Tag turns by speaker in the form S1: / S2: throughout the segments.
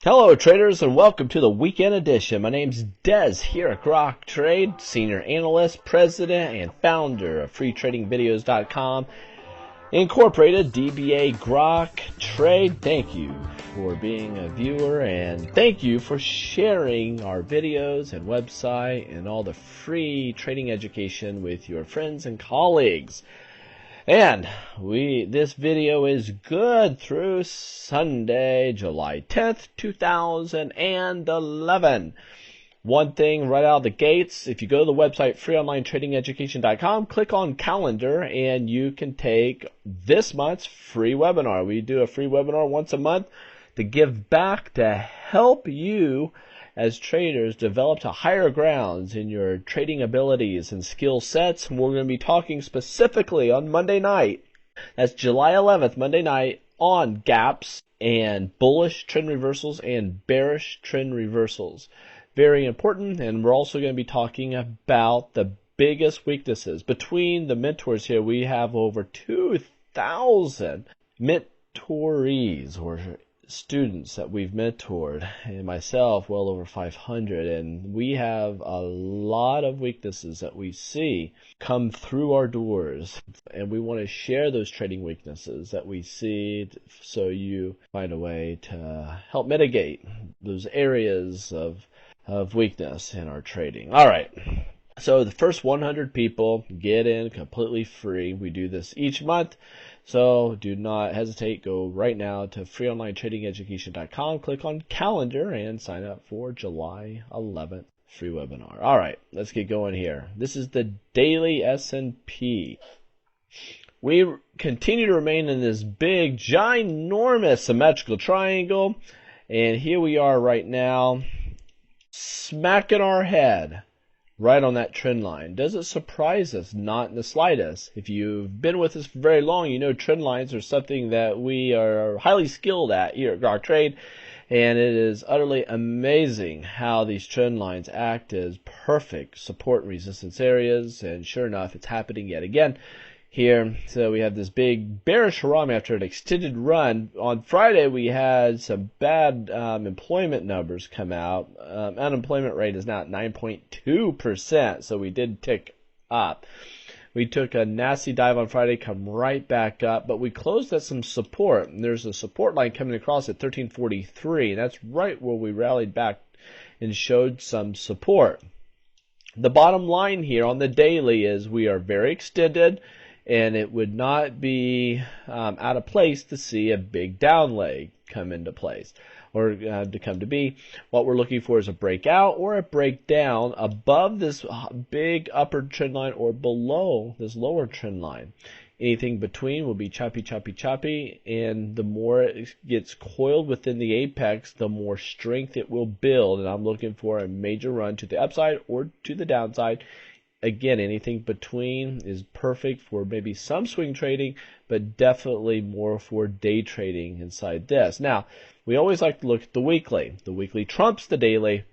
S1: Hello traders and welcome to the weekend edition. My name's Des here at Grok Trade, Senior Analyst, President, and Founder of FreeTradingVideos.com, Incorporated, DBA Grok Trade. Thank you for being a viewer and thank you for sharing our videos and website and all the free trading education with your friends and colleagues. And this video is good through Sunday, July 10th, 2011. One thing right out of the gates, if you go to the website freeonlinetradingeducation.com, click on calendar and you can take this month's free webinar. We do a free webinar once a month to give back to help you as traders develop to higher grounds in your trading abilities and skill sets. And we're going to be talking specifically on Monday night. That's July 11th, Monday night, on gaps and bullish trend reversals and bearish trend reversals. Very important. And we're also going to be talking about the biggest weaknesses. Between the mentors here, we have over 2,000 mentorees or students that we've mentored, and myself well over 500, and we have a lot of weaknesses that we see come through our doors, and we want to share those trading weaknesses that we see so you find a way to help mitigate those areas of weakness in our trading. All right. So the first 100 people get in completely free. We do this each month. So do not hesitate. Go right now to freeonlinetradingeducation.com, click on calendar, and sign up for July 11th free webinar. All right, let's get going here. This is the daily S&P. We continue to remain in this big, ginormous symmetrical triangle. And here we are right now, smacking our head right on that trend line. Does it surprise us? Not in the slightest. If you've been with us for very long, you know trend lines are something that we are highly skilled at here at Grok Trade, and it is utterly amazing how these trend lines act as perfect support and resistance areas, and sure enough, it's happening yet again here. So we have this big bearish run after an extended run. On Friday, we had some bad employment numbers come out. Unemployment rate is now at 9.2%, so we did tick up. We took a nasty dive on Friday, come right back up, but we closed at some support. And there's a support line coming across at 1343, and that's right where we rallied back and showed some support. The bottom line here on the daily is we are very extended, and it would not be out of place to see a big down leg come into place or to come to be. What we're looking for is a breakout or a breakdown above this big upper trend line or below this lower trend line. Anything between will be choppy, choppy, choppy, and the more it gets coiled within the apex, the more strength it will build, and I'm looking for a major run to the upside or to the downside. Again, anything between is perfect for maybe some swing trading, but definitely more for day trading inside this. Now, we always like to look at the weekly. The weekly trumps the daily.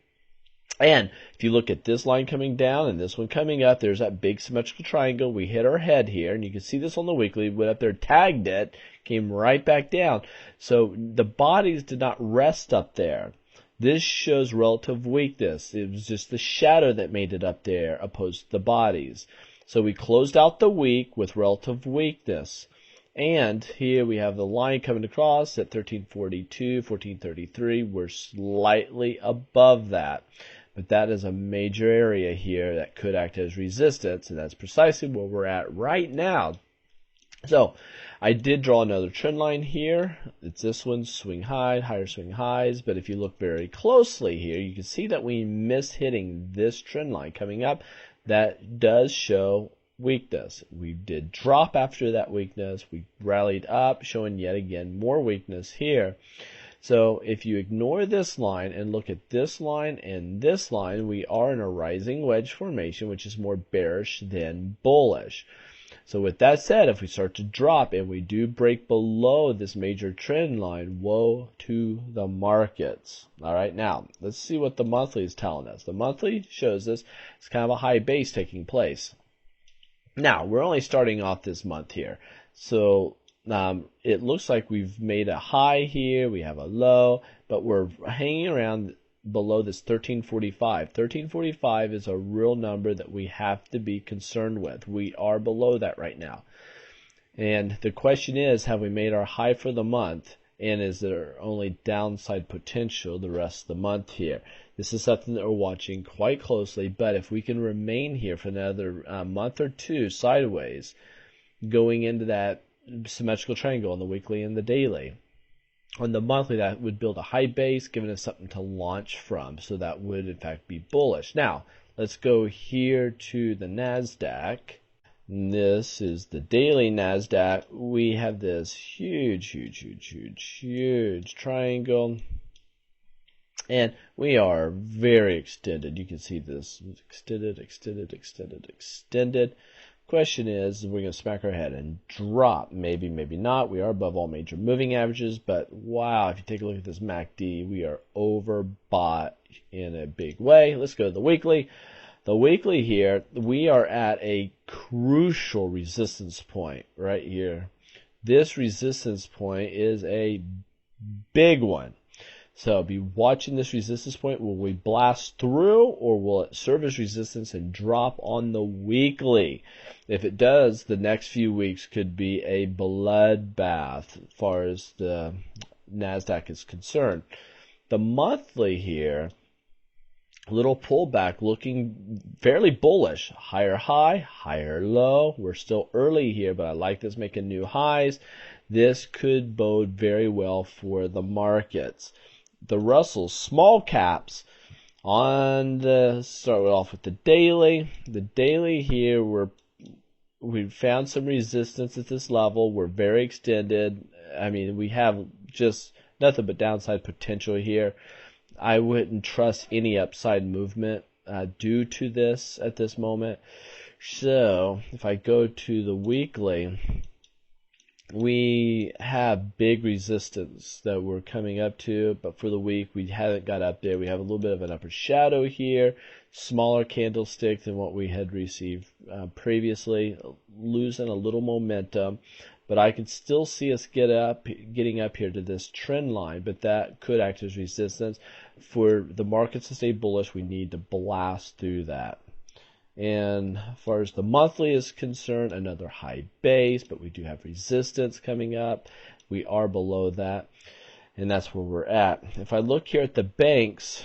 S1: And if you look at this line coming down and this one coming up, there's that big symmetrical triangle. We hit our head here, and you can see this on the weekly. We went up there, tagged it, came right back down. So the bodies did not rest up there. This shows relative weakness. It was just the shadow that made it up there opposed to the bodies. So we closed out the week with relative weakness. And here we have the line coming across at 1342, 1433. We're slightly above that. But that is a major area here that could act as resistance, and that's precisely where we're at right now. So I did draw another trend line here. It's this one, swing high, higher swing highs. But if you look very closely here, you can see that we missed hitting this trend line coming up. That does show weakness. We did drop after that weakness. We rallied up, showing yet again more weakness here. So if you ignore this line and look at this line and this line, we are in a rising wedge formation, which is more bearish than bullish. So with that said, if we start to drop and we do break below this major trend line, woe to the markets. All right, now let's see what the monthly is telling us. The monthly shows us it's kind of a high base taking place. Now, we're only starting off this month here. So it looks like we've made a high here, we have a low, but we're hanging around below this 1345. 1345 is a real number that we have to be concerned with. We are below that right now. And the question is, have we made our high for the month? And is there only downside potential the rest of the month here? This is something that we're watching quite closely, but if we can remain here for another month or two sideways, going into that symmetrical triangle on the weekly and the daily, on the monthly, that would build a high base, giving us something to launch from. So that would, in fact, be bullish. Now, let's go here to the NASDAQ. This is the daily NASDAQ. We have this huge triangle. And we are very extended. You can see this extended. Question is, we're going to smack our head and drop. Maybe, maybe not. We are above all major moving averages, but wow, if you take a look at this MACD, we are overbought in a big way. Let's go to the weekly. The weekly here, we are at a crucial resistance point right here. This resistance point is a big one. So be watching this resistance point. Will we blast through, or will it serve as resistance and drop on the weekly? If it does, the next few weeks could be a bloodbath as far as the NASDAQ is concerned. The monthly here, little pullback, looking fairly bullish. Higher high, higher low. We're still early here, but I like this making new highs. This could bode very well for the markets. The Russell small caps on the, start off with the daily. The daily here, we found some resistance at this level. We're very extended. I mean, we have just nothing but downside potential here. I wouldn't trust any upside movement due to this at this moment. So if I go to the weekly, we have big resistance that we're coming up to, but for the week we haven't got up there. We have a little bit of an upper shadow here, smaller candlestick than what we had received previously, losing a little momentum. But I can still see us getting up here to this trend line, but that could act as resistance. For the markets to stay bullish, we need to blast through that. And as far as the monthly is concerned, another high base, but we do have resistance coming up. We are below that, and that's where we're at. If I look here at the banks,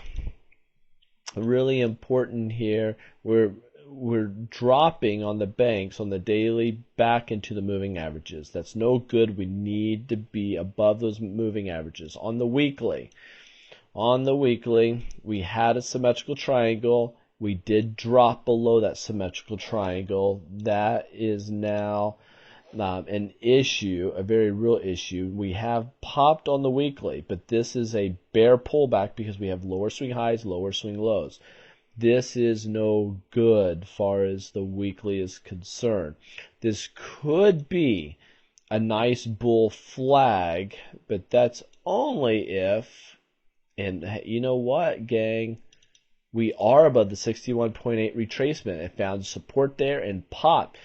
S1: really important here, we're dropping on the banks on the daily back into the moving averages. That's no good. We need to be above those moving averages. On the weekly, we had a symmetrical triangle. We did drop below that symmetrical triangle. That is now an issue, a very real issue. We have popped on the weekly, but this is a bear pullback because we have lower swing highs, lower swing lows. This is no good as far as the weekly is concerned. This could be a nice bull flag, but that's only if, and you know what, gang? We are above the 61.8 retracement. It found support there and popped.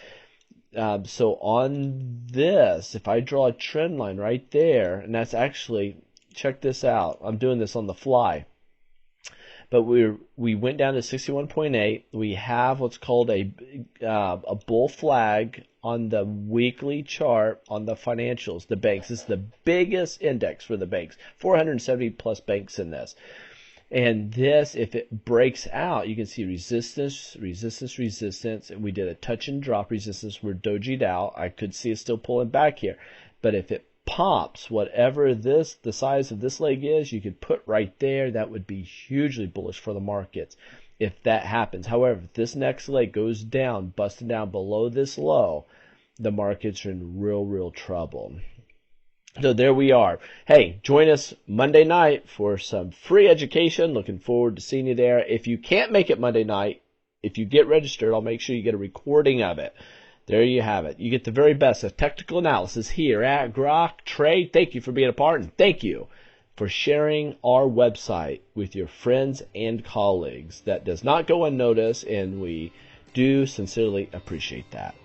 S1: So on this, if I draw a trend line right there, and that's actually, check this out. I'm doing this on the fly. But we went down to 61.8. We have what's called a bull flag on the weekly chart on the financials, the banks. This is the biggest index for the banks. 470 plus banks in this. And this, if it breaks out, you can see resistance. And we did a touch and drop resistance. We're dojied out. I could see it still pulling back here. But if it pops, whatever the size of this leg is, you could put right there. That would be hugely bullish for the markets if that happens. However, if this next leg goes down, busting down below this low, the markets are in real trouble. So there we are. Hey, join us Monday night for some free education. Looking forward to seeing you there. If you can't make it Monday night, if you get registered, I'll make sure you get a recording of it. There you have it. You get the very best of technical analysis here at Grok Trade. Thank you for being a part, and thank you for sharing our website with your friends and colleagues. That does not go unnoticed, and we do sincerely appreciate that.